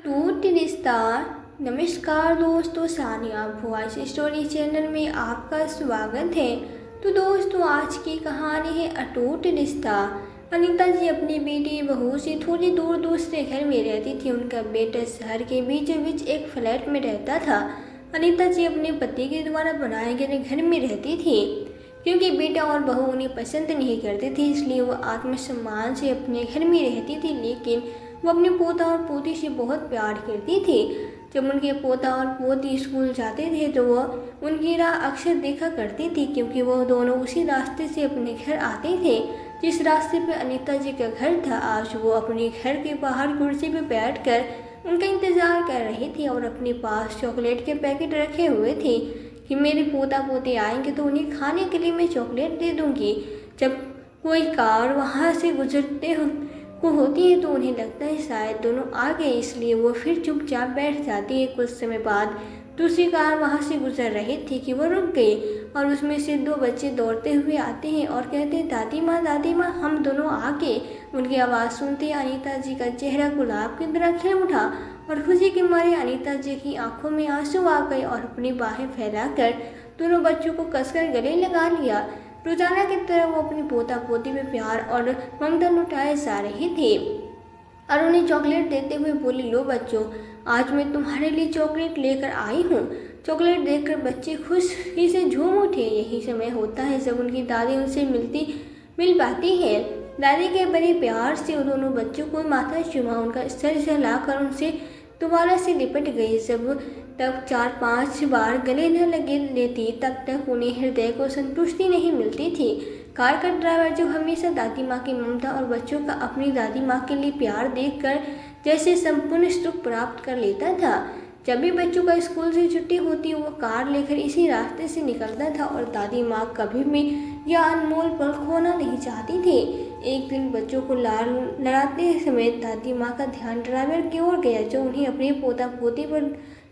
टूट रिश्ता। नमस्कार दोस्तों, सानिया वॉइस स्टोरी चैनल में आपका स्वागत है। तो दोस्तों, आज की कहानी है अटूट रिश्ता। अनीता जी अपनी बेटी बहू से थोड़ी दूर दूसरे घर में रहती थी। उनका बेटा शहर के बीचों बीच एक फ्लैट में रहता था। अनीता जी अपने पति के द्वारा बनाए गए घर में रहती थी। क्योंकि बेटा और बहू उन्हें पसंद नहीं करते थे, इसलिए वो आत्मसम्मान से अपने घर में रहती थी। लेकिन वो अपने पोता और पोती से बहुत प्यार करती थी। जब उनके पोता और पोती स्कूल जाते थे तो वह उनकी राह अक्सर देखा करती थी, क्योंकि वह दोनों उसी रास्ते से अपने घर आते थे जिस रास्ते पर अनीता जी का घर था। आज वो अपने घर के बाहर कुर्सी पर बैठकर उनका इंतजार कर रही थी और अपने पास चॉकलेट के पैकेट रखे हुए थे कि मेरे पोता पोते आएंगे तो उन्हें खाने के लिए मैं चॉकलेट दे दूंगी। जब कोई कार वहाँ से गुजरते को होती है तो उन्हें लगता है शायद दोनों आ गए, इसलिए वो फिर चुपचाप बैठ जाती है। कुछ समय बाद दूसरी कार वहाँ से गुजर रही थी कि वो रुक गई और उसमें से दो बच्चे दौड़ते हुए आते हैं और कहते हैं, दादी माँ हम दोनों आ गए। उनकी आवाज़ सुनते अनीता जी का चेहरा गुलाब की तरह खिल उठा और खुशी के मारे अनीता जी की आंखों में आंसू आ गए और अपनी बाहें फैलाकर दोनों बच्चों को कसकर गले लगा लिया। रोजाना की तरह वो अपनी पोता पोती में प्यार और ममता लुटाए जा रही थी और उन्हें चॉकलेट देते हुए बोली, लो बच्चों, आज मैं तुम्हारे लिए चॉकलेट लेकर आई हूँ। चॉकलेट देखकर बच्चे खुशी से झूम उठे। यही समय होता है जब उनकी दादी उनसे मिल पाती है। दादी के बड़े प्यार से उन दोनों बच्चों को माथा चुमा, उनका सर सहलाकर उनसे दोबारा से लिपट गई। जब तक 4-5 बार गले न लगे लेती तब तक उन्हें हृदय को संतुष्टि नहीं मिलती थी। कार का ड्राइवर जो हमेशा दादी माँ की ममता और बच्चों का अपनी दादी माँ के लिए प्यार देखकर जैसे संपूर्ण सुख प्राप्त कर लेता था। जब भी बच्चों का स्कूल से छुट्टी होती वो कार लेकर इसी रास्ते से निकलता था और दादी माँ कभी भी यह अनमोल पल खोना नहीं चाहती थी। एक दिन बच्चों को लड़ाते समय दादी माँ का ध्यान ड्राइवर की ओर गया, जो उन्हें अपने पोता पोती पर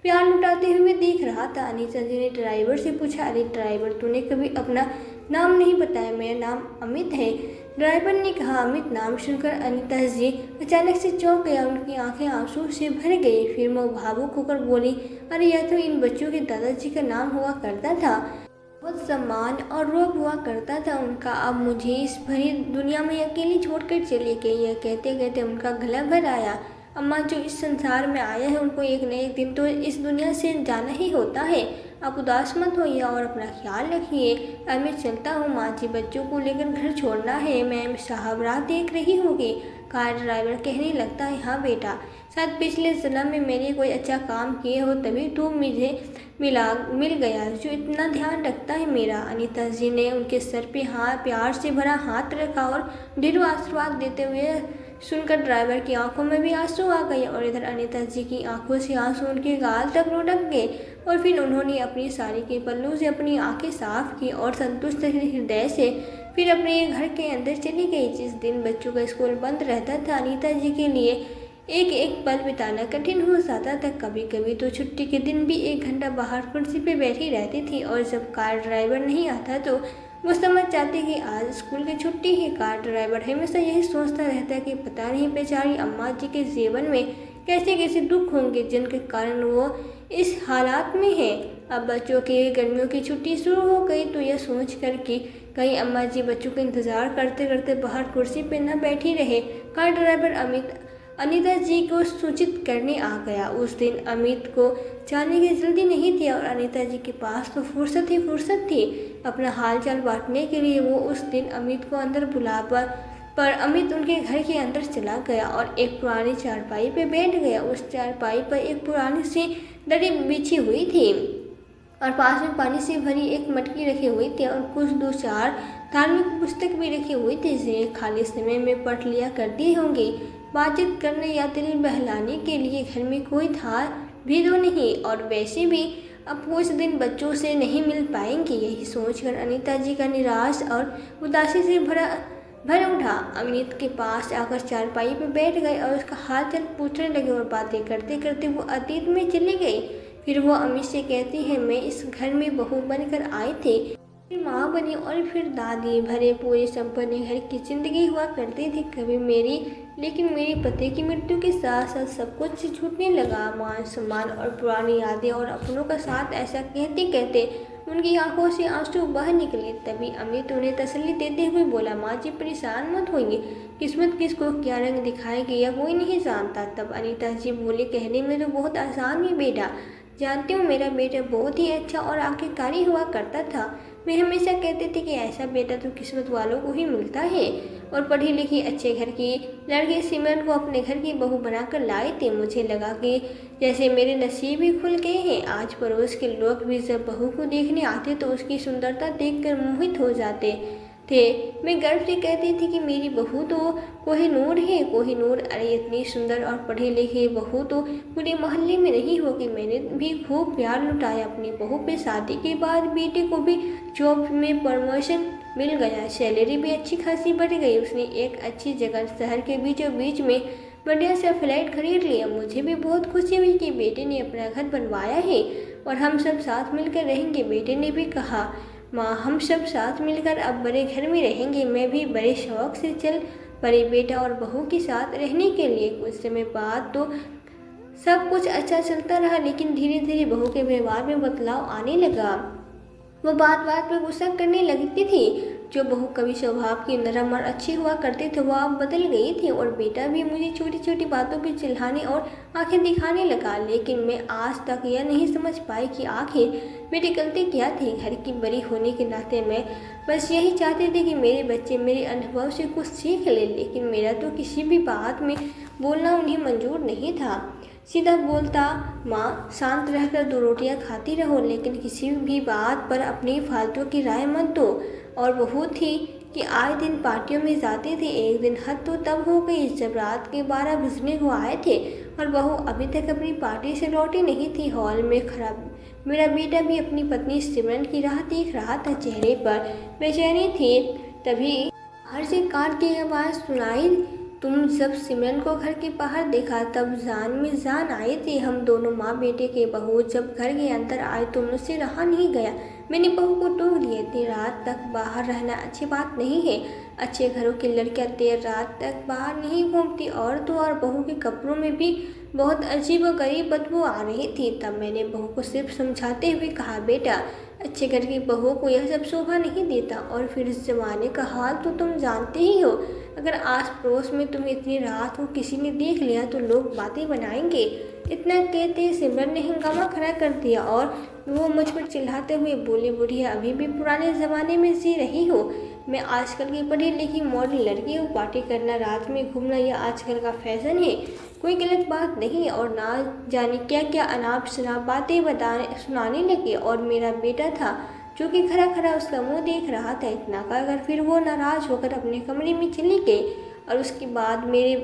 प्यार लुटाते हुए देख रहा था। अनीता जी ने ड्राइवर से पूछा, अरे ड्राइवर, तूने कभी अपना नाम नहीं बताया। मेरा नाम अमित है, ड्राइवर ने कहा। अमित नाम सुनकर अनीता जी अचानक से चौंक गया। उनकी आंखें आंसू से भर गई। फिर वो भावुक होकर बोली, अरे यह तो इन बच्चों के दादाजी का नाम हुआ करता था, बहुत सम्मान और रोब हुआ करता था उनका। अब मुझे इस भरी दुनिया में अकेली छोड़कर चले गए। यह कहते कहते उनका गला भर आया। अम्मा जो इस संसार में आया है उनको एक न एक दिन तो इस दुनिया से जाना ही होता है। आप उदास मत होइए और अपना ख्याल रखिए। अब मैं चलता हूँ, माँ जी बच्चों को लेकर घर छोड़ना है, मैं साहब राह देख रही होगी। कार ड्राइवर कहने लगता है, हाँ बेटा, शायद पिछले जन्म में मैंने कोई अच्छा काम किए हो तभी तू मुझे मिल गया जो इतना ध्यान रखता है मेरा। अनीता जी ने उनके सर पे प्यार से भरा हाथ रखा और ढेरों आशीर्वाद देते हुए सुनकर ड्राइवर की आंखों में भी आंसू आ गए और इधर अनीता जी की आंखों से आंसू उनके गाल तक लुढ़क गए। और फिर उन्होंने अपनी साड़ी के पल्लू से अपनी आंखें साफ की और संतुष्ट हृदय से फिर अपने घर के अंदर चली गई। जिस दिन बच्चों का स्कूल बंद रहता था अनीता जी के लिए एक एक पल बिताना कठिन हो जाता था। कभी कभी तो छुट्टी के दिन भी 1 घंटा बाहर कुर्सी पे बैठी रहती थी और जब कार ड्राइवर नहीं आता तो वो समझ जाती कि आज स्कूल की छुट्टी है। कार ड्राइवर हमेशा यही सोचता रहता कि पता नहीं बेचारी अम्मा जी के जीवन में कैसे कैसे दुख होंगे जिनके कारण वो इस हालात में है। अब बच्चों की गर्मियों की छुट्टी शुरू हो गई तो यह सोच कर कि कहीं अम्मा जी बच्चों का इंतजार करते करते बाहर कुर्सी पर न बैठी रहे। कार ड्राइवर अनीता जी को सूचित करने आ गया। उस दिन अमित को जाने की जल्दी नहीं थी और अनीता जी के पास तो फुर्सत ही फुर्सत थी अपना हालचाल बांटने के लिए। वो उस दिन अमित को अंदर बुला पर अमित उनके घर के अंदर चला गया और एक पुरानी चारपाई पे बैठ गया। उस चारपाई पर एक पुरानी सी दरी बिछी हुई थी और पास में पानी से भरी एक मटकी रखी हुई थी और कुछ 2-4 धार्मिक पुस्तक भी रखी हुई थी, जिन्हें खाली समय में पढ़ लिया करती होंगी। बातचीत करने या दिल बहलाने के लिए घर में कोई था भी तो नहीं और वैसे भी अब कुछ दिन बच्चों से नहीं मिल पाएंगे। यही सोचकर अनीता जी का निराश और उदासी से भर उठा। अमित के पास आकर चारपाई पर बैठ गए और उसका हालचाल पूछने लगे और बातें करते करते वो अतीत में चली गई। फिर वो अमित से कहती है, मैं इस घर में बहू बनकर आई थी, फिर माँ बनी और फिर दादी। भरे पूरे संपन्न घर की जिंदगी हुआ करती थी कभी मेरी, लेकिन मेरे पति की मृत्यु के साथ साथ सब कुछ छूटने लगा। मान सम्मान और पुरानी यादें और अपनों का साथ। ऐसा कहते कहते उनकी आंखों से आंसू बह निकले। तभी अमित उन्हें तसल्ली देते हुए बोला, माँ जी परेशान मत होइए, किस्मत किसको क्या रंग दिखाएगी यह कोई नहीं जानता। तब अनीता जी बोले, कहने में तो बहुत आसान है बेटा, जानती हूँ मेरा बेटा बहुत ही अच्छा और आज्ञाकारी हुआ करता था। मैं हमेशा कहती थी कि ऐसा बेटा तो किस्मत वालों को ही मिलता है। और पढ़ी लिखी अच्छे घर की लड़की सिमरन को अपने घर की बहू बनाकर लाए थे। मुझे लगा कि जैसे मेरे नसीब ही खुल गए हैं। आज पड़ोस के लोग भी जब बहू को देखने आते तो उसकी सुंदरता देखकर मोहित हो जाते थे। मैं गर्व से कहती थी कि मेरी बहू तो कोहिनूर है, कोहिनूर। अरे इतनी सुंदर और पढ़ी लिखी बहू तो पूरे मोहल्ले में नहीं होगी। मैंने भी खूब प्यार लुटाया अपनी बहू पे। शादी के बाद बेटे को भी जॉब में प्रमोशन मिल गया, सैलरी भी अच्छी खासी बढ़ गई। उसने एक अच्छी जगह शहर के बीचों बीच में बढ़िया सा फ्लैट खरीद लिया। मुझे भी बहुत खुशी हुई कि बेटे ने अपना घर बनवाया है और हम सब साथ मिलकर रहेंगे। बेटे ने भी कहा, माँ हम सब साथ मिलकर अब बड़े घर में रहेंगे। मैं भी बड़े शौक से चल पड़ी बेटा और बहू के साथ रहने के लिए। कुछ समय बाद तो सब कुछ अच्छा चलता रहा, लेकिन धीरे धीरे बहू के व्यवहार में बदलाव आने लगा। वो बात बात पर गुस्सा करने लगती थी। जो बहू कभी स्वभाव की नरम और अच्छी हुआ करती थी वो अब बदल गई थी। और बेटा भी मुझे छोटी छोटी बातों पर चिल्लाने और आंखें दिखाने लगा। लेकिन मैं आज तक यह नहीं समझ पाई कि आखिर मेरी गलती क्या थी। घर की बड़ी होने के नाते मैं बस यही चाहती थी कि मेरे बच्चे मेरे अनुभव से कुछ सीख ले। लेकिन मेरा तो किसी भी बात में बोलना उन्हें मंजूर नहीं था। सीधा बोलता, माँ शांत रहकर 2 रोटियां खाती रहो, लेकिन किसी भी बात पर अपनी फालतू की राय मत दो। और बहू थी कि आए दिन पार्टियों में जाते थे। एक दिन हद तो तब हो गई जब रात के 12 बजने को आए थे और बहू अभी तक अपनी पार्टी से लौटी नहीं थी। हॉल में खराब मेरा बेटा भी अपनी पत्नी सिमरन की राह देख रहा था। चेहरे पर बेचैनी थी। तभी बाहर से कार की आवाज़ सुनाई। तुम जब सिमरन को घर के बाहर देखा तब जान में जान आई थी। हम दोनों माँ बेटे के बहू जब घर के अंदर आए तो मुझसे रहा नहीं गया। मैंने बहू को टोक दिया, इतनी रात तक बाहर रहना अच्छी बात नहीं है। अच्छे घरों की लड़कियां देर रात तक बाहर नहीं घूमती। और तो और बहू के कपड़ों में भी बहुत अजीब और गरीब बदबू आ रही थी। तब मैंने बहू को सिर्फ समझाते हुए कहा, बेटा अच्छे घर की बहू को यह सब शोभा नहीं देता। और फिर इस जमाने का हाल तो तुम जानते ही हो। अगर आस पड़ोस में तुम्हें इतनी रात को किसी ने देख लिया तो लोग बातें बनाएंगे। इतना कहते सिमरन ने हंगामा खड़ा कर दिया और वो मुझ पर चिल्लाते हुए बोली, बुढ़िया अभी भी पुराने ज़माने में जी रही हो। मैं आजकल की पढ़ी लिखी मॉडल लड़की हूँ। पार्टी करना, रात में घूमना यह आजकल का फैशन है, कोई गलत बात नहीं। और ना जाने क्या क्या अनाप शनाप बातें बताने सुनाने लगे। और मेरा बेटा था जो कि खड़ा खड़ा उसका मुंह देख रहा था। इतना कहकर फिर वो नाराज होकर अपने कमरे में चली गई। और उसके बाद मेरे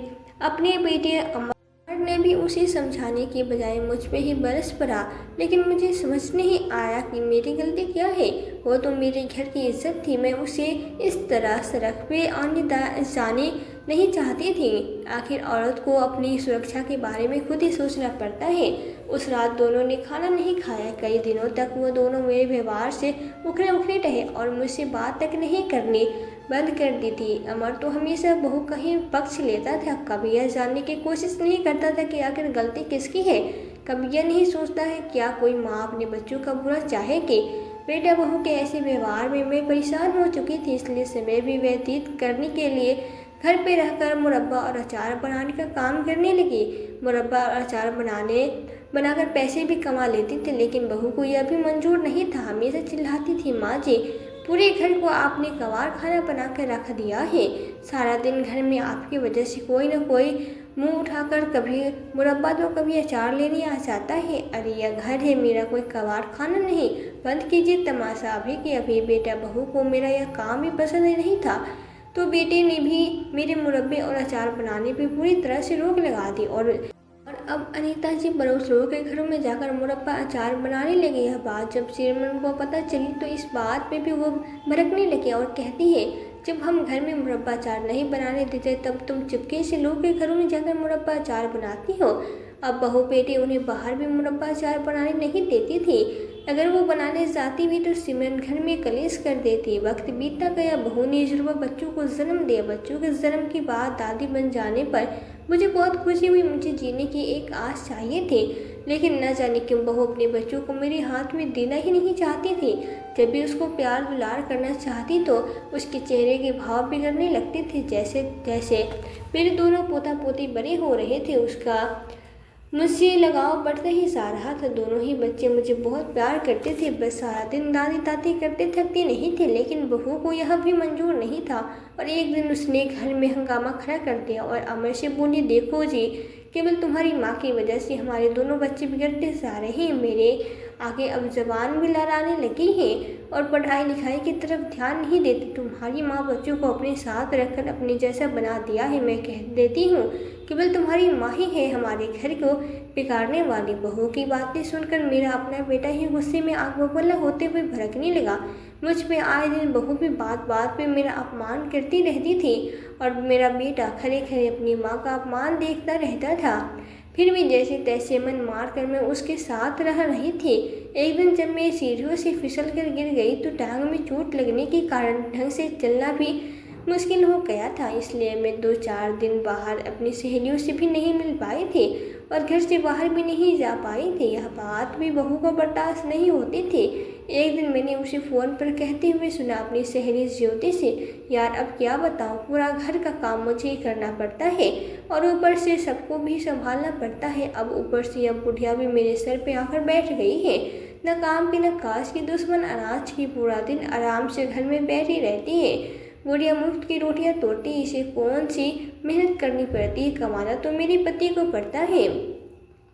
अपने बेटे अमर ने भी उसे समझाने के बजाय मुझ पे ही बरस पड़ा। लेकिन मुझे समझ नहीं आया कि मेरी गलती क्या है। वो तो मेरे घर की इज्जत थी, मैं उसे इस तरह सड़क पे आने जाने नहीं चाहती थी। आखिर औरत को अपनी सुरक्षा के बारे में खुद ही सोचना पड़ता है। उस रात दोनों ने खाना नहीं खाया। कई दिनों तक वो दोनों मेरे व्यवहार से उखड़े उखड़े रहे और मुझसे बात तक नहीं करनी बंद कर दी थी। अमर तो हमेशा बहू का ही पक्ष लेता था, कभी यह जानने की कोशिश नहीं करता था कि आखिर गलती किसकी है। कभी यह नहीं सोचता है क्या कोई माँ अपने बच्चों का बुरा चाहेगी। बेटा बहू के ऐसे व्यवहार में मैं परेशान हो चुकी थी, इसलिए समय भी व्यतीत करने के लिए घर पे रहकर मुरब्बा और अचार बनाने का काम करने लगी। मुरब्बा और अचार बनाकर पैसे भी कमा लेती थी। लेकिन बहू को यह भी मंजूर नहीं था। हमेशा चिल्लाती थी, माँ जी पूरे घर को आपने कबाड़ खाना बना कर रख दिया है। सारा दिन घर में आपकी वजह से कोई न कोई मुंह उठाकर कभी मुरब्बा तो कभी अचार लेने आ जाता है। अरे यह घर है, मेरा कोई कबाड़ खाना नहीं। बंद कीजिए तमाशा अभी के अभी। बेटा बहू को मेरा यह काम भी पसंद नहीं था तो बेटे ने भी मेरे मुरब्बे और अचार बनाने पर पूरी तरह से रोक लगा दी। और अब अनीता जी पड़ोसियों के घरों में जाकर मुरब्बा अचार बनाने लगी। यह बात जब सिमरन को पता चली तो इस बात पे भी वो भड़कने लगी और कहती है, जब हम घर में मुरब्बा अचार नहीं बनाने देते तब तुम चुपके से लोगों के घरों में जाकर मुरब्बा अचार बनाती हो। अब बहू बेटी उन्हें बाहर भी मुरब्बा अचार बनाने नहीं देती थी। अगर वो बनाने जाती भी तो सिमरन घर में कलेश कर देती। वक्त बीतता गया, बहू ने जुड़वा बच्चों को जन्म दिया। बच्चों के जन्म के बाद दादी बन जाने पर मुझे बहुत खुशी हुई। मुझे जीने की एक आस चाहिए थी, लेकिन न जाने क्यों बहू अपने बच्चों को मेरे हाथ में देना ही नहीं चाहती थी। जब भी उसको प्यार दुलार करना चाहती तो उसके चेहरे के भाव बिगड़ने लगते थे। जैसे जैसे मेरे दोनों पोता पोती बड़े हो रहे थे, उसका मुझसे लगाव बढ़ता ही जा रहा था। दोनों ही बच्चे मुझे बहुत प्यार करते थे, बस सारा दिन दादी दादी करते थकते नहीं थे। लेकिन बहू को यह भी मंजूर नहीं था और एक दिन उसने घर में हंगामा खड़ा कर दिया और अमर से बोली, देखो जी, केवल तुम्हारी माँ की वजह से हमारे दोनों बच्चे बिगड़ते जा रहे हैं। मेरे आगे अब जबान भी लड़ाने लगी है और पढ़ाई लिखाई की तरफ ध्यान नहीं देती। तुम्हारी माँ बच्चों को अपने साथ रखकर अपने जैसा बना दिया है। मैं कह देती हूँ, केवल तुम्हारी माँ ही है हमारे घर को बिगाड़ने वाली। बहू की बातें सुनकर मेरा अपना बेटा ही गुस्से में आग बबूला होते हुए भड़कने लगा। मुझ पे आए दिन बहू भी बात बात पे मेरा अपमान करती रहती थी और मेरा बेटा खड़े खड़े अपनी माँ का अपमान देखता रहता था। फिर भी जैसे तैसे मन मार कर मैं उसके साथ रह रही थी। एक दिन जब मैं सीढ़ियों से फिसल कर गिर गई तो टांग में चोट लगने के कारण ढंग से चलना भी मुश्किल हो गया था। इसलिए मैं 2-4 दिन बाहर अपनी सहेलियों से भी नहीं मिल पाई थी और घर से बाहर भी नहीं जा पाई थी। यह बात भी बहू को बर्दाश्त नहीं होती थी। एक दिन मैंने उसे फ़ोन पर कहते हुए सुना अपनी सहेली ज्योति से, यार अब क्या बताऊँ, पूरा घर का काम मुझे ही करना पड़ता है और ऊपर से सबको भी संभालना पड़ता है। अब ऊपर से अब बुढ़िया भी मेरे सर पे आकर बैठ गई है। न काम की न काज की दुश्मन, अनाज की पूरा दिन आराम से घर में बैठी रहती है। बुढ़िया मुफ्त की रोटियां तोड़ती, इसे कौन सी मेहनत करनी पड़ती है, कमाना तो मेरे पति को पड़ता है।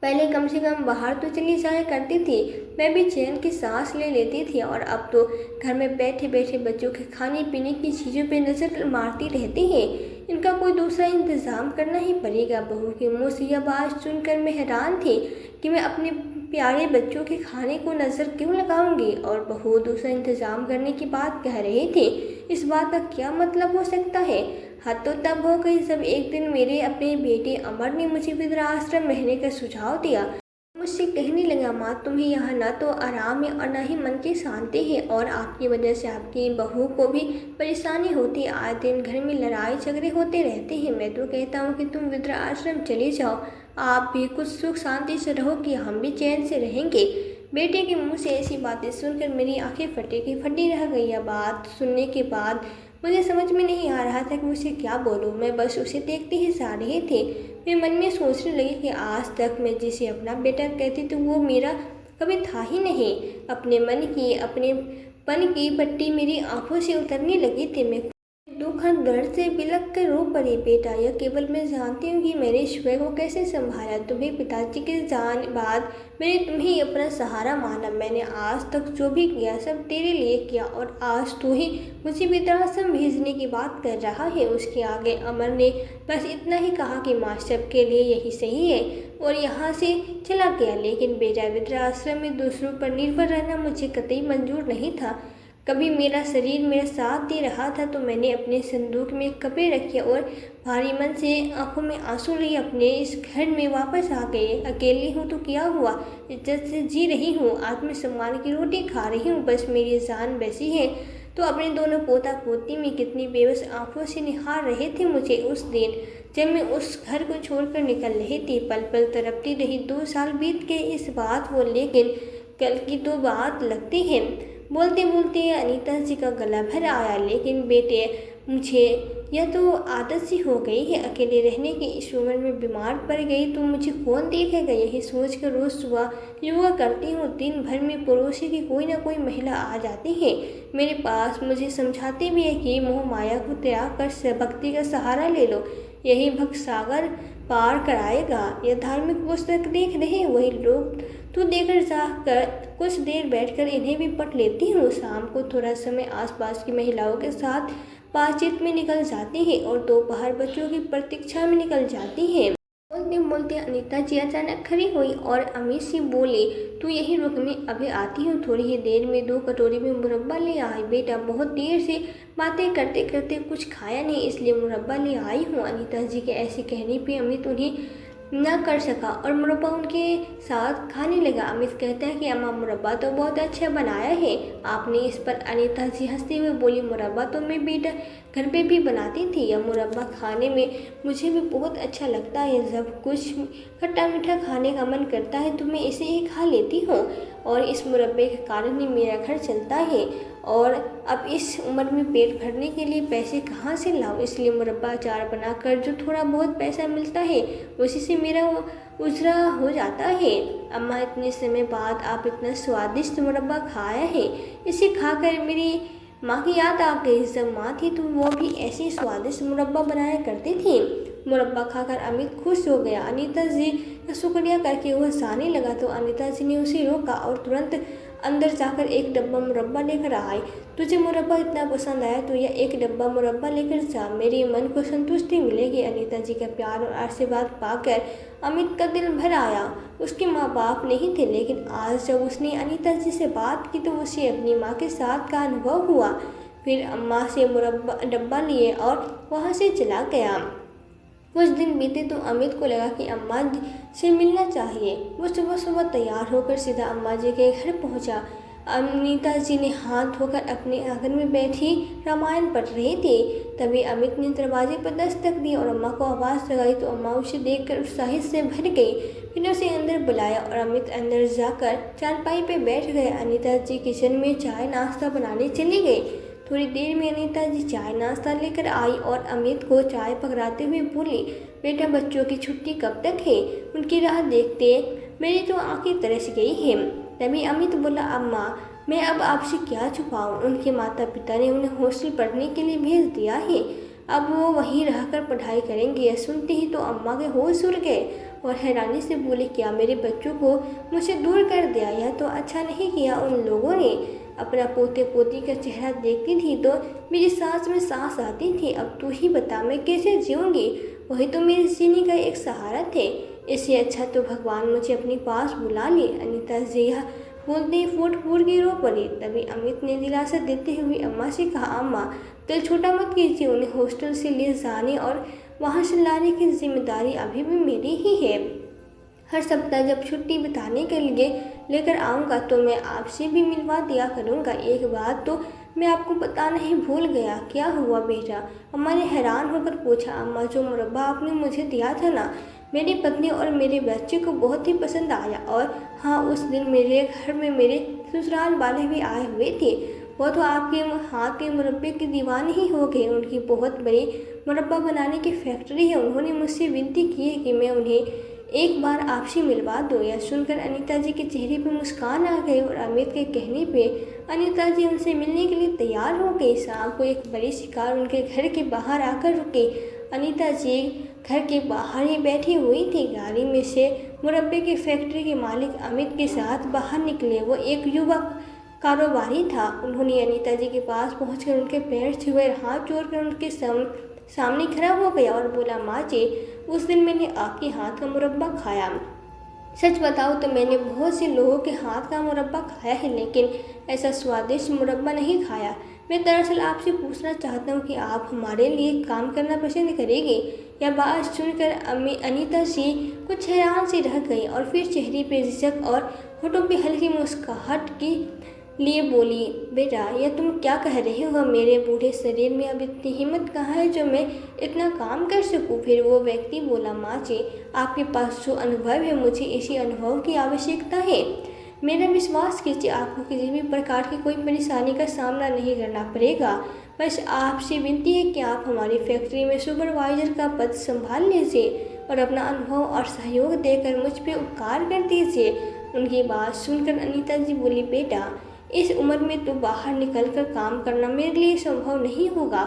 पहले कम से कम बाहर तो चली जाया करती थी, मैं भी चैन की सांस ले लेती थी और अब तो घर में बैठे बैठे बच्चों के खाने पीने की चीज़ों पे नज़र मारती रहती है। इनका कोई दूसरा इंतज़ाम करना ही पड़ेगा। बहू के मुँह से यह बात सुनकर मैं हैरान थी कि मैं अपने प्यारे बच्चों के खाने को नज़र क्यों लगाऊंगी और बहू दूसरा इंतज़ाम करने की बात कह रही थी। इस बात का क्या मतलब हो सकता है? हद तो तब हो गई जब एक दिन मेरे अपने बेटे अमर ने मुझे वृद्धाश्रम रहने का सुझाव दिया। मुझसे कहने लगा, माँ तुम्हें यहाँ न तो आराम है और न ही मन की शांति है और आपकी वजह से आपकी बहू को भी परेशानी होती है। आए दिन घर में लड़ाई झगड़े होते रहते हैं। मैं तो कहता हूँ कि तुम वृद्धाश्रम चले जाओ, आप भी कुछ सुख शांति से रहोगे, हम भी चैन से रहेंगे। बेटे के मुंह से ऐसी बातें सुनकर मेरी आंखें फटी की फटी रह गई। यह बात सुनने के बाद मुझे समझ में नहीं आ रहा था कि उसे क्या बोलूं। मैं बस उसे देखते ही जा रही थी। मैं मन में सोचने लगी कि आज तक मैं जिसे अपना बेटा कहती थी वो मेरा कभी था ही नहीं। अपने मन की अपने पन की पट्टी मेरी आंखों से उतरने लगी थी। मैं दुख और दर्द से बिलख कर रो पड़ी। बेटा, यह केवल मैं जानती हूँ कि मैंने श्वेता को कैसे संभाला। तुम्हें पिताजी के जाने बाद मैंने तुम्हें अपना सहारा माना। मैंने आज तक जो भी किया सब तेरे लिए किया और आज तू ही मुझे वृद्धाश्रम भेजने की बात कर रहा है। उसके आगे अमर ने बस इतना ही कहा कि माँ सबके लिए यही सही है और यहाँ से चला गया। लेकिन बेटा, वृद्धाश्रम में दूसरों पर निर्भर रहना मुझे कतई मंजूर नहीं था। कभी मेरा शरीर मेरा साथ दे रहा था तो मैंने अपने संदूक में कपड़े रखे और भारी मन से आंखों में आंसू लिए अपने इस घर में वापस आ गए। अकेली हूँ तो क्या हुआ, इज्जत से जी रही हूँ, आत्मसम्मान की रोटी खा रही हूँ, बस मेरी जान बसी है। तो अपने दोनों पोता पोती में कितनी बेबस आंखों से निहार रहे थे मुझे उस दिन जब मैं उस घर को छोड़कर निकल रही थी। पल पल तड़पती रही। 2 साल बीत गए इस बात को, लेकिन कल की तो बात लगती है। बोलते बोलते अनीता जी का गला भर आया। लेकिन बेटे, मुझे यह तो आदत सी हो गई है अकेले रहने की। इस उम्र में बीमार पड़ गई तो मुझे कौन देखेगा, यही सोच कर रोज़ सुबह योगा करती हूँ। दिन भर में पड़ोसी की कोई ना कोई महिला आ जाती है मेरे पास, मुझे समझाते भी है कि मोह माया को त्याग कर भक्ति का सहारा ले लो, यही भक्त सागर पार कराएगा। यह धार्मिक पुस्तक देख रहे वही लोग तू देकर जाकर कुछ देर बैठकर इन्हें भी पढ़ लेती हूँ। शाम को थोड़ा समय आसपास की महिलाओं के साथ बातचीत में निकल जाती है और दोपहर बच्चों की प्रतीक्षा में निकल जाती है। बोलते बोलते अनीता जी अचानक खड़ी हुई और अमित से बोली, तू यही रुक, मैं अभी आती हूँ। थोड़ी ही देर में 2 कटोरी में मुरब्बा ले आई। बेटा, बहुत देर से बातें करते करते कुछ खाया नहीं, इसलिए मुरब्बा ले आई हूँ। अनीता जी के ऐसे कहने पे अमित उन्हें न कर सका और मुरब्बा उनके साथ खाने लगा। अमित कहता है कि अम्मा मुरब्बा तो बहुत अच्छा बनाया है आपने इस पर। अनीता जी हंसते हुए बोली, मुरब्बा तो मैं बेटा घर पे भी बनाती थी। यह मुरब्बा खाने में मुझे भी बहुत अच्छा लगता है। जब कुछ खट्टा मीठा खाने का मन करता है तो मैं इसे ही खा लेती हूँ और इस मुरब्बे के कारण ही मेरा घर चलता है। और अब इस उम्र में पेट भरने के लिए पैसे कहाँ से लाऊं, इसलिए मुरब्बा अचार बनाकर जो थोड़ा बहुत पैसा मिलता है उसी से मेरा गुजरा हो जाता है। अम्मा, इतने समय बाद आप इतना स्वादिष्ट मुरब्बा खाया है, इसे खाकर मेरी माँ की याद आ गई। जब माँ थी तो वो भी ऐसे स्वादिष्ट मुरब्बा बनाया करती थी। मुरब्बा खाकर अमित खुश हो गया। अनीता जी का शुक्रिया करके वह जाने लगा तो अनीता जी ने उसे रोका और तुरंत अंदर जाकर एक डब्बा मुरब्बा लेकर आए। तुझे मुरब्बा इतना पसंद आया तो यह एक डब्बा मुरब्बा लेकर जा, मेरे मन को संतुष्टि मिलेगी। अनीता जी का प्यार और आशीर्वाद पाकर अमित का दिल भर आया। उसके माँ बाप नहीं थे, लेकिन आज जब उसने अनीता जी से बात की तो उसे अपनी माँ के साथ का अनुभव हुआ। फिर अम्मा से मुरब्बा डब्बा लिए और वहाँ से चला गया। कुछ दिन बीते तो अमित को लगा कि अम्मा जी से मिलना चाहिए। वो सुबह सुबह तैयार होकर सीधा अम्मा जी के घर पहुंचा। अनीता जी ने हाथ धोकर अपने आंगन में बैठी रामायण पढ़ रही थी। तभी अमित ने दरवाजे पर दस्तक दी और अम्मा को आवाज़ लगाई तो अम्मा उसे देखकर उत्साहित से भर गई। फिर उसे अंदर बुलाया और अमित अंदर जाकर चारपाई पे बैठ गए। अनीता जी किचन में चाय नाश्ता बनाने चली गई। थोड़ी देर में अनीता जी चाय नाश्ता लेकर आई और अमित को चाय पकड़ाते हुए बोली, बेटा बच्चों की छुट्टी कब तक है? उनकी राह देखते मेरी तो आंखें तरस गई हैं। तभी अमित बोला, अम्मा मैं अब आपसे क्या छुपाऊं, उनके माता पिता ने उन्हें हॉस्टल पढ़ने के लिए भेज दिया है। अब वो वहीं रहकर पढ़ाई करेंगे। यह सुनते ही तो अम्मा के होश उड़ गए और हैरानी से बोले, क्या मेरे बच्चों को मुझसे दूर कर दिया? यह तो अच्छा नहीं किया उन लोगों ने। अपना पोते पोती का चेहरा देखती थी तो मेरी सांस में सांस आती थी। अब तू ही बता मैं कैसे जीऊँगी? वही तो मेरे जीने का एक सहारा थे। इससे अच्छा तो भगवान मुझे अपने पास बुला ले। अनीता जी यह बोलते ही फूट फूट के रो पड़ी। तभी अमित ने दिलासा देते हुए अम्मा से कहा, अम्मा दिल छोटा मत कीजिए, उन्हें हॉस्टल से ले जाने और वहाँ से लाने की जिम्मेदारी अभी भी मेरी ही है। हर सप्ताह जब छुट्टी बिताने के लिए लेकर आऊँगा तो मैं आपसे भी मिलवा दिया करूँगा। एक बात तो मैं आपको बताना ही भूल गया। क्या हुआ बेटा? अम्मा ने हैरान होकर पूछा। अम्मा, जो मुरब्बा आपने मुझे दिया था ना, मेरी पत्नी और मेरे बच्चे को बहुत ही पसंद आया। और हाँ, उस दिन मेरे घर में मेरे ससुराल वाले भी आए हुए थे। वो तो आपके हाथ के मुरब्बे के दीवाने ही हो गए। उनकी बहुत बड़ी मुरब्बा बनाने की फैक्ट्री है। उन्होंने मुझसे विनती की है कि मैं उन्हें एक बार आपसे मिलवा दो। यह सुनकर अनीता जी के चेहरे पर मुस्कान आ गई और अमित के कहने पे अनीता जी उनसे मिलने के लिए तैयार हो गई। शाम को एक बड़ी सी कार उनके घर के बाहर आकर रुकी। अनीता जी घर के बाहर ही बैठी हुई थी। गाड़ी में से मुरब्बे की फैक्ट्री के मालिक अमित के साथ बाहर निकले। वो एक युवक कारोबारी था। उन्होंने अनीता जी के पास पहुंचकर उनके पैर छुए, हाथ जोड़कर उनके सामने खड़ा हो गया और बोला, माँ जी उस दिन मैंने आपके हाथ का मुरब्बा खाया। सच बताओ तो मैंने बहुत से लोगों के हाथ का मुरब्बा खाया है, लेकिन ऐसा स्वादिष्ट मुरब्बा नहीं खाया। मैं दरअसल आपसे पूछना चाहता हूँ कि आप हमारे लिए काम करना पसंद करेंगे? यह बात सुनकर अनीता जी कुछ हैरान सी रह गई और फिर चेहरे पे झिझक और होठों पे हल्की मुस्कुराहट की लिए बोली, बेटा यह तुम क्या कह रही हो? मेरे बूढ़े शरीर में अब इतनी हिम्मत कहाँ है जो मैं इतना काम कर सकूं? फिर वो व्यक्ति बोला, माँ जी आपके पास जो अनुभव है मुझे इसी अनुभव की आवश्यकता है। मेरा विश्वास कीजिए, आपको किसी भी प्रकार की कोई परेशानी का सामना नहीं करना पड़ेगा। बस आपसे विनती है कि आप हमारी फैक्ट्री में सुपरवाइजर का पद संभाल लीजिए और अपना अनुभव और सहयोग देकर मुझ पर उपकार कर दीजिए। उनकी बात सुनकर अनीता जी बोली, बेटा इस उम्र में तो बाहर निकलकर काम करना मेरे लिए संभव नहीं होगा।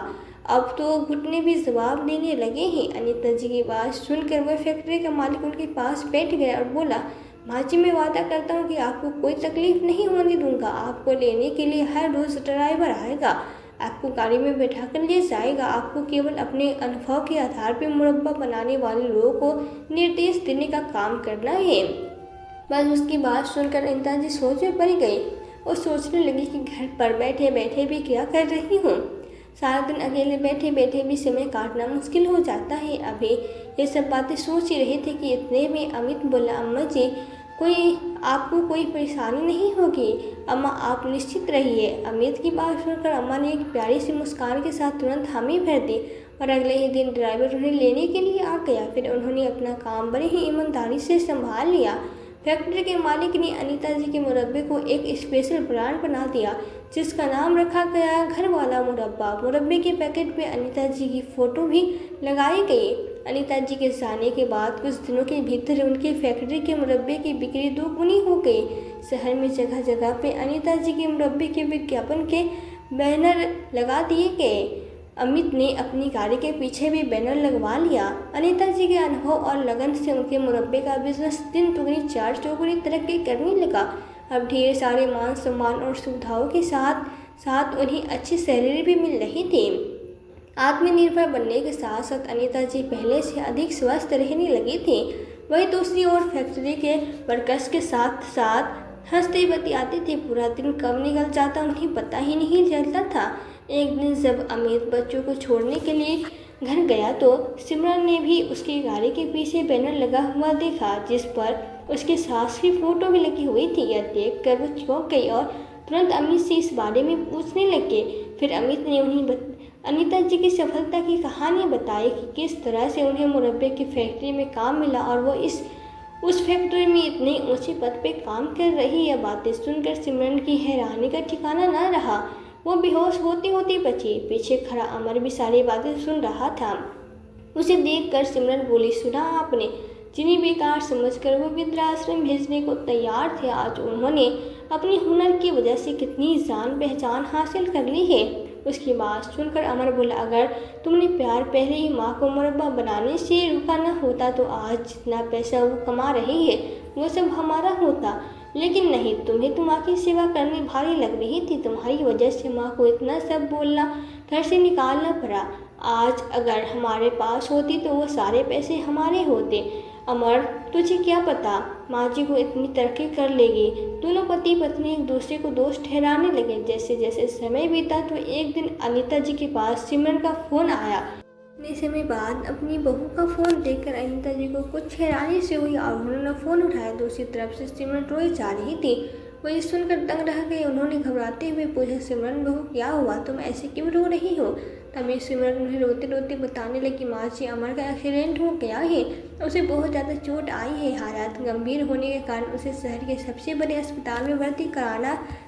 अब तो घुटने भी जवाब देने लगे हैं। अनीता जी की बात सुनकर वह फैक्ट्री का मालिक उनके पास बैठ गया और बोला, माँ जी मैं वादा करता हूँ कि आपको कोई तकलीफ नहीं होने दूंगा। आपको लेने के लिए हर रोज़ ड्राइवर आएगा, आपको गाड़ी में बैठा कर ले जाएगा। आपको केवल अपने अनुभव के आधार पर मुरब्बा बनाने वाले लोगों को निर्देश देने का काम करना है। बस उसकी बात सुनकर अनीता जी सोच में पड़ गई और सोचने लगी कि घर पर बैठे बैठे भी क्या कर रही हूँ। सारा दिन अकेले बैठे बैठे भी समय काटना मुश्किल हो जाता है। अभी ये सब बातें सोच ही रहे थे कि इतने में अमित बोला, अम्मा जी आपको कोई परेशानी नहीं होगी, अम्मा आप निश्चित रहिए। अमित की बात सुनकर अम्मा ने एक प्यारी सी मुस्कान के साथ तुरंत हामी भर दी और अगले ही दिन ड्राइवर उन्हें लेने के लिए आ गया। फिर उन्होंने अपना काम बड़े ही ईमानदारी से संभाल लिया। फैक्ट्री के मालिक ने अनीता जी के मुरब्बे को एक स्पेशल ब्रांड बना दिया जिसका नाम रखा गया घर वाला मुरब्बा। मुरब्बे के पैकेट में अनीता जी की फ़ोटो भी लगाई गई। अनीता जी के जाने के बाद कुछ दिनों के भीतर उनकी फैक्ट्री के मुरब्बे की बिक्री दोगुनी हो गई। शहर में जगह जगह पे अनीता जी के मुरब्बे के विज्ञापन के बैनर लगा दिए गए। अमित ने अपनी गाड़ी के पीछे भी बैनर लगवा लिया। अनीता जी के अनुभव और लगन से उनके मुरब्बे का बिजनेस दिन दुगनी चार चौगुनी तरक्की करने लगा। अब ढेर सारे मान सम्मान और सुविधाओं के साथ साथ उन्हें अच्छी सैलरी भी मिल रही थी। आत्मनिर्भर बनने के साथ साथ अनीता जी पहले से अधिक स्वस्थ रहने लगी थी। वही दूसरी ओर फैक्ट्री के वर्कर्स के साथ साथ हंसते बतियाते थे। पूरा दिन कब निकल जाता उन्हें पता ही नहीं चलता था। एक दिन जब अमित बच्चों को छोड़ने के लिए घर गया तो सिमरन ने भी उसकी गाड़ी के पीछे बैनर लगा हुआ देखा जिस पर उसकी सास की फोटो भी लगी हुई थी। यह देखकर वो चौंक गई और तुरंत अमित से इस बारे में पूछने लगे। फिर अमित ने उन्हें अनीता जी की सफलता की कहानी बताई कि किस तरह से उन्हें मुरब्बे की फैक्ट्री में काम मिला और वो उस फैक्ट्री में इतने ऊंचे पद पे काम कर रही। यह बातें सुनकर सिमरन की हैरानी का ठिकाना न रहा। वो बेहोश होती होती बची। पीछे खड़ा अमर भी सारी बातें सुन रहा था। उसे देखकर सिमरन बोली, सुना आपने? जिन्हें बेकार समझकर वो वृद्धाश्रम भेजने को तैयार थे, आज उन्होंने अपनी हुनर की वजह से कितनी जान पहचान हासिल कर ली है। उसकी बात सुनकर अमर बोला, अगर तुमने प्यार पहले ही माँ को मुरब्बा बनाने से रुका न होता तो आज जितना पैसा वो कमा रही है वो सब हमारा होता। लेकिन नहीं, तुम्हें माँ की सेवा करनी भारी लग रही थी। तुम्हारी वजह से माँ को इतना सब बोलना, घर से निकालना पड़ा। आज अगर हमारे पास होती तो वो सारे पैसे हमारे होते। अमर, तुझे क्या पता माँ जी को इतनी तरक्की कर लेगी। दोनों पति पत्नी एक दूसरे को दोस्त ठहराने लगे। जैसे जैसे समय बीता तो एक दिन अनीता जी के पास सिमरन का फ़ोन आया। इतने समय बाद अपनी बहू का फ़ोन देखकर अनीता जी को कुछ हैरानी से हुई और उन्होंने फ़ोन उठाया। दूसरी तरफ से सिमरन रोई जा रही थी। वो ये सुनकर दंग रह गई। उन्होंने घबराते हुए पूछा, सिमरन बहू क्या हुआ, तुम ऐसे क्यों रो रही हो? तभी सिमरन उन्हें रोते रोते बताने लगी, माँ जी अमर का एक्सीडेंट हो गया है। उसे बहुत ज़्यादा चोट आई है। हालात गंभीर होने के कारण उसे शहर के सबसे बड़े अस्पताल में भर्ती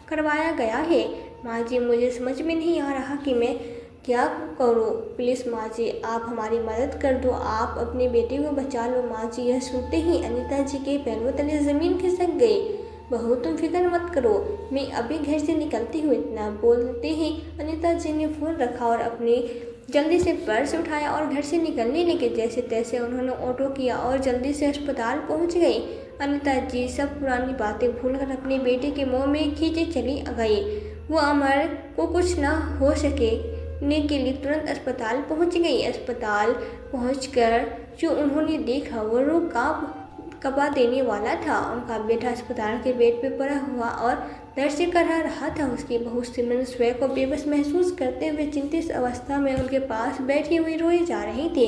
करवाया गया है। माँ जी मुझे समझ में नहीं आ रहा कि मैं क्या करूँ। प्लीज़ माँ जी आप हमारी मदद कर दो, आप अपने बेटे को बचा लो। माँ जी यह सुनते ही अनीता जी के पैरों तले ज़मीन खिसक गई। बहू तुम फिक्र मत करो, मैं अभी घर से निकलती हूँ। इतना बोलते ही अनीता जी ने फ़ोन रखा और अपनी जल्दी से पर्स उठाया और घर से निकलने लगे। जैसे तैसे उन्होंने ऑटो किया और जल्दी से अस्पताल पहुँच गई। अनीता जी सब पुरानी बातें भूलकर अपने बेटे के मुँह में खींचे चली गई। वो अमर को कुछ न हो सके ने के लिए तुरंत अस्पताल पहुंच गई। अस्पताल पहुंचकर जो उन्होंने देखा वो रूह कपा देने वाला था। उनका बेटा अस्पताल के बेड पे पड़ा हुआ और दर्द से कर रहा था। उसकी बहू सिमरन स्वयं को बेबस महसूस करते हुए चिंतित अवस्था में उनके पास बैठी हुई रोई जा रही थी।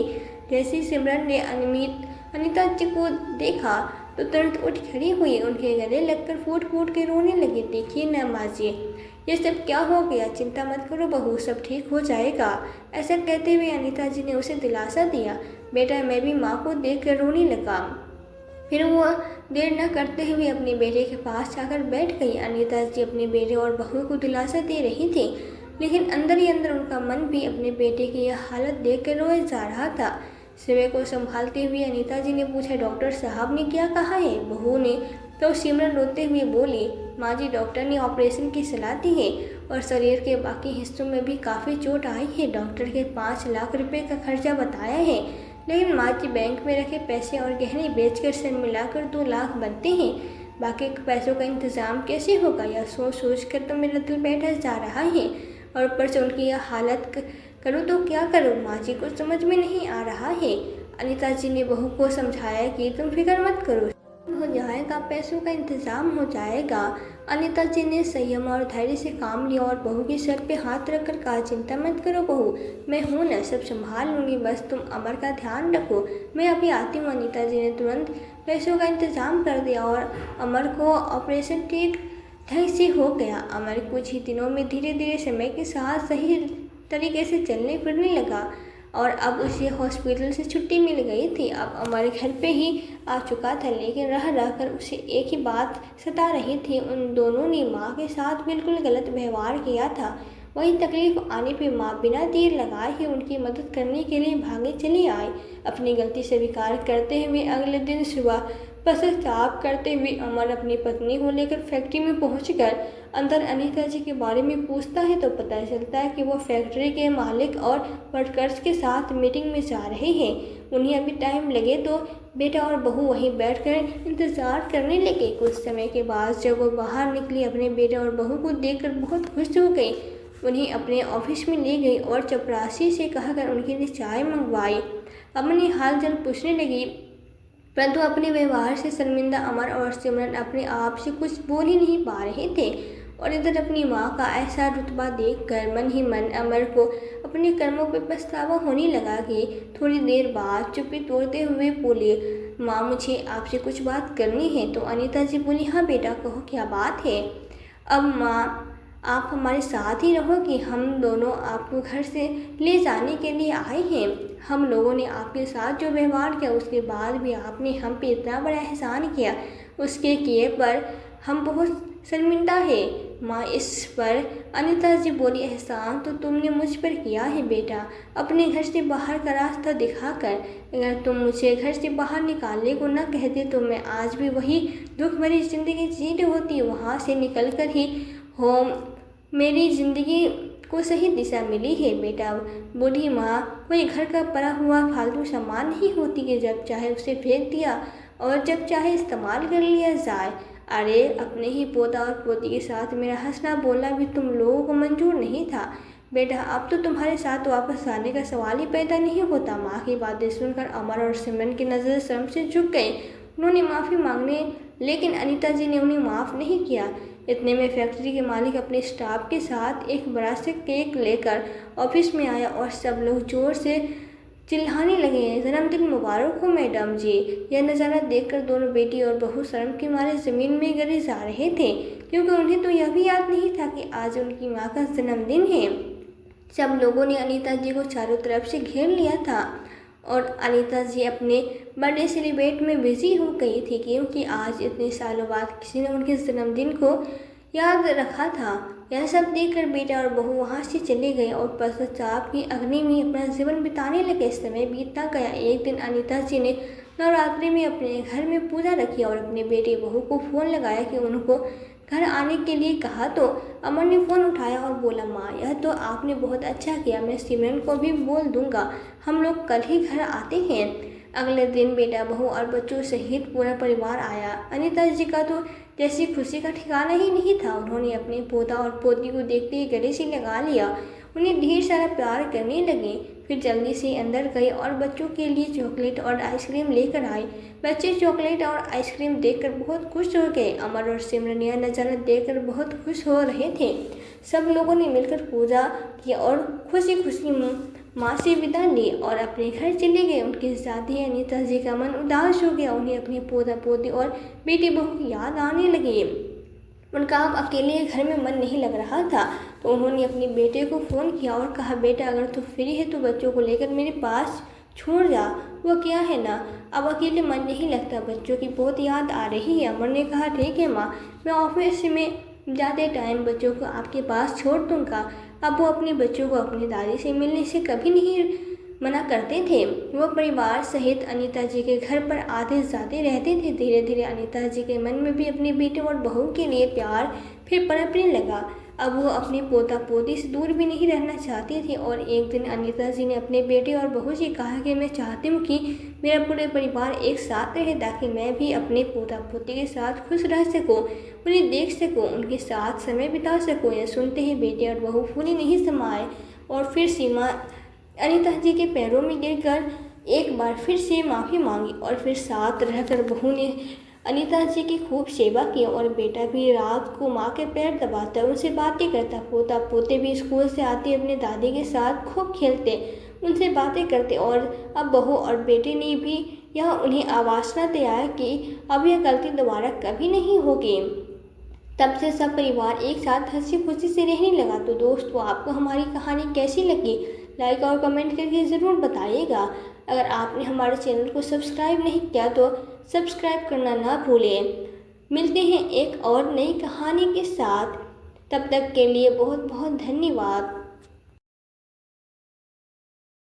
जैसे सिमरन ने अनीता जी को देखा तो तुरंत उठ खड़ी हुई, उनके गले लगकर फूट फूट के रोने लगी। देखिए न माँ जी, ये सब क्या हो गया, चिंता मत करो बहू, सब ठीक हो जाएगा। ऐसा कहते हुए अनीता जी ने उसे दिलासा दिया। बेटा मैं भी माँ को देख कर रोने लगा। फिर वो देर न करते हुए अपने बेटे के पास जाकर बैठ गई। अनीता जी अपने बेटे और बहू को दिलासा दे रही थी, लेकिन अंदर ही अंदर उनका मन भी अपने बेटे की यह हालत देख कर रोए जा रहा था। सिवे को संभालते हुए अनीता जी ने पूछा, डॉक्टर साहब ने क्या कहा है? बहू ने तो सिमरन रोते हुए बोली, माँ जी डॉक्टर ने ऑपरेशन की सलाह दी है और शरीर के बाकी हिस्सों में भी काफ़ी चोट आई है। डॉक्टर के 5 लाख रुपए का खर्चा बताया है, लेकिन माँ जी बैंक में रखे पैसे और गहने बेचकर सब मिलाकर 2 लाख बनते हैं। बाकी पैसों का इंतज़ाम कैसे होगा? यह सोच सोच कर तो मेरा दिल बैठा जा रहा है और ऊपर से उनकी यह हालत करूँ तो क्या करूँ? माँ जी को समझ में नहीं आ रहा है। अनीता जी ने बहू को समझाया कि तुम फिक्र मत करो, हो जाएगा, पैसों का इंतज़ाम हो जाएगा। अनीता जी ने संयम और धैर्य से काम लिया और बहू के सर पे हाथ रखकर कहा, चिंता मत करो बहू, मैं हूँ ना, सब संभाल लूँगी, बस तुम अमर का ध्यान रखो, मैं अभी आती हूँ। अनीता जी ने तुरंत पैसों का इंतज़ाम कर दिया और अमर को ऑपरेशन ठीक ढंग से हो गया। अमर कुछ ही दिनों में धीरे धीरे समय के साथ सही तरीके से चलने फिरने लगा और अब उसे हॉस्पिटल से छुट्टी मिल गई थी। अब अमर घर पे ही आ चुका था, लेकिन रह रहकर उसे एक ही बात सता रही थी, उन दोनों ने माँ के साथ बिल्कुल गलत व्यवहार किया था। वही तकलीफ आने पे माँ बिना देर लगाए ही उनकी मदद करने के लिए भागे चली आई। अपनी गलती स्वीकार करते हुए अगले दिन सुबह पश्चाताप करते हुए अमर अपनी पत्नी को लेकर फैक्ट्री में पहुंचकर अंदर अनीता जी के बारे में पूछता है तो पता चलता है कि वो फैक्ट्री के मालिक और वर्कर्स के साथ मीटिंग में जा रहे हैं। उन्हें अभी टाइम लगे तो बेटा और बहू वहीं बैठकर इंतज़ार करने लगे। कुछ समय के बाद जब वो बाहर निकली, अपने बेटे और बहू को देखकर बहुत खुश हो गई। उन्हें अपने ऑफिस में ले गई और चपरासी से कहकर उनके लिए चाय मंगवाई। अपनी हाल चाल पूछने लगी, परंतु अपने व्यवहार से शर्मिंदा अमर और सिमरन अपने आप से कुछ बोल ही नहीं पा रहे थे। और इधर अपनी माँ का ऐसा रुतबा देखकर मन ही मन अमर को अपने कर्मों पर पछतावा होने लगा कि थोड़ी देर बाद चुप्पी तोड़ते हुए बोली, माँ मुझे आपसे कुछ बात करनी है। तो अनीता जी बोली, हाँ बेटा कहो, क्या बात है। अब माँ आप हमारे साथ ही रहो कि हम दोनों आपको घर से ले जाने के लिए आए हैं। हम लोगों ने आपके साथ जो व्यवहार किया उसके बाद भी आपने हम पे इतना बड़ा एहसान किया, उसके किए पर हम बहुत शर्मिंदा है। माँ इस पर अनीता जी बोली, एहसान तो तुमने मुझ पर किया है बेटा, अपने घर से बाहर का रास्ता दिखाकर। अगर तुम मुझे घर से बाहर निकालने को न कहते तो मैं आज भी वही दुख भरी ज़िंदगी जी रही होती। वहाँ से निकल कर ही हो मेरी ज़िंदगी को सही दिशा मिली है बेटा। बूढ़ी माँ कोई घर का पड़ा हुआ फालतू सामान नहीं होती कि जब चाहे उसे फेंक दिया और जब चाहे इस्तेमाल कर लिया जाए। अरे अपने ही पोता और पोती के साथ मेरा हंसना बोलना भी तुम लोगों को मंजूर नहीं था बेटा। अब तो तुम्हारे साथ वापस आने का सवाल ही पैदा नहीं होता। माँ की बातें सुनकर अमर और सिमरन की नज़र शर्म से झुक गई। उन्होंने माफ़ी मांगने, लेकिन अनीता जी ने उन्हें माफ़ नहीं किया। इतने में फैक्ट्री के मालिक अपने स्टाफ के साथ एक बड़ा सा केक लेकर ऑफिस में आया और सब लोग जोर से चिल्लाने लगे, जन्मदिन मुबारक हो मैडम जी। यह नज़ारा देखकर दोनों बेटी और बहू शर्म के मारे ज़मीन में गिरे जा रहे थे, क्योंकि उन्हें तो यह भी याद नहीं था कि आज उनकी माँ का जन्मदिन है। सब लोगों ने अनीता जी को चारों तरफ से घेर लिया था और अनीता जी अपने बर्थडे सेलिब्रेट में बिजी हो गई थी, क्योंकि आज इतने सालों बाद किसी ने उनके जन्मदिन को याद रखा था। यह सब देखकर बेटा और बहू वहाँ से चले गए और पश्चाताप की अग्नि में अपना जीवन बिताने लगे। समय बीतता गया। एक दिन अनीता जी ने नवरात्रि में अपने घर में पूजा रखी और अपने बेटे बहू को फ़ोन लगाया कि उनको घर आने के लिए कहा। तो अमर ने फ़ोन उठाया और बोला, माँ यह तो आपने बहुत अच्छा किया, मैं सिमरन को भी बोल दूँगा, हम लोग कल ही घर आते हैं। अगले दिन बेटा बहू और बच्चों सहित पूरा परिवार आया। अनीता जी का तो जैसी खुशी का ठिकाना ही नहीं था। उन्होंने अपने पोता और पोती को देखते ही गले से लगा लिया, उन्हें ढेर सारा प्यार करने लगे। फिर जल्दी से अंदर गए और बच्चों के लिए चॉकलेट और आइसक्रीम लेकर आए। बच्चे चॉकलेट और आइसक्रीम देखकर बहुत खुश हो गए। अमर और सिमरन यह नज़ारा देखकर बहुत खुश हो रहे थे। सब लोगों ने मिलकर पूजा की और खुशी खुशी माँ से विदा ली और अपने घर चले गए। उनके साथ ही अनीता जी का मन उदास हो गया। उन्हें अपने पोता पोती और बेटी बहू की याद आने लगी। उनका अब अकेले घर में मन नहीं लग रहा था, तो उन्होंने अपने बेटे को फ़ोन किया और कहा, बेटा अगर तू फ्री है तो बच्चों को लेकर मेरे पास छोड़ जा। वो क्या है ना, अब अकेले मन नहीं लगता, बच्चों की बहुत याद आ रही है। अमर ने कहा, ठीक है माँ, मैं ऑफिस में जाते टाइम बच्चों को आपके पास छोड़ दूँगा। अब वो अपने बच्चों को अपनी दादी से मिलने से कभी नहीं मना करते थे। वो परिवार सहित अनीता जी के घर पर आते जाते रहते थे। धीरे धीरे अनीता जी के मन में भी अपने बेटे और बहू के लिए प्यार फिर पनपने लगा। अब वो अपने पोता पोती से दूर भी नहीं रहना चाहती थी। और एक दिन अनीता जी ने अपने बेटे और बहू से कहा कि मैं चाहती हूँ कि मेरा पूरे परिवार एक साथ रहे, ताकि मैं भी अपने पोता पोती के साथ खुश रह सकूँ, उन्हें देख सकूँ, उनके साथ समय बिता सकूँ। यह सुनते ही बेटे और बहू फूले नहीं समाये और फिर सीमा अनीता जी के पैरों में गिरकर एक बार फिर से माफ़ी मांगी और फिर साथ रहकर बहू ने अनीता जी की खूब सेवा की और बेटा भी रात को माँ के पैर दबाता, उनसे बातें करता। पोता पोते भी स्कूल से आते अपने दादी के साथ खूब खेलते, उनसे बातें करते। और अब बहू और बेटे ने भी यह उन्हें आश्वासन दिया कि अब यह गलती दोबारा कभी नहीं होगी। तब से सब परिवार एक साथ हंसी खुशी से रहने लगा। तो दोस्तों, आपको हमारी कहानी कैसी लगी? लाइक और कमेंट करके ज़रूर बताइएगा। अगर आपने हमारे चैनल को सब्सक्राइब नहीं किया तो सब्सक्राइब करना ना भूलें। मिलते हैं एक और नई कहानी के साथ, तब तक के लिए बहुत बहुत धन्यवाद।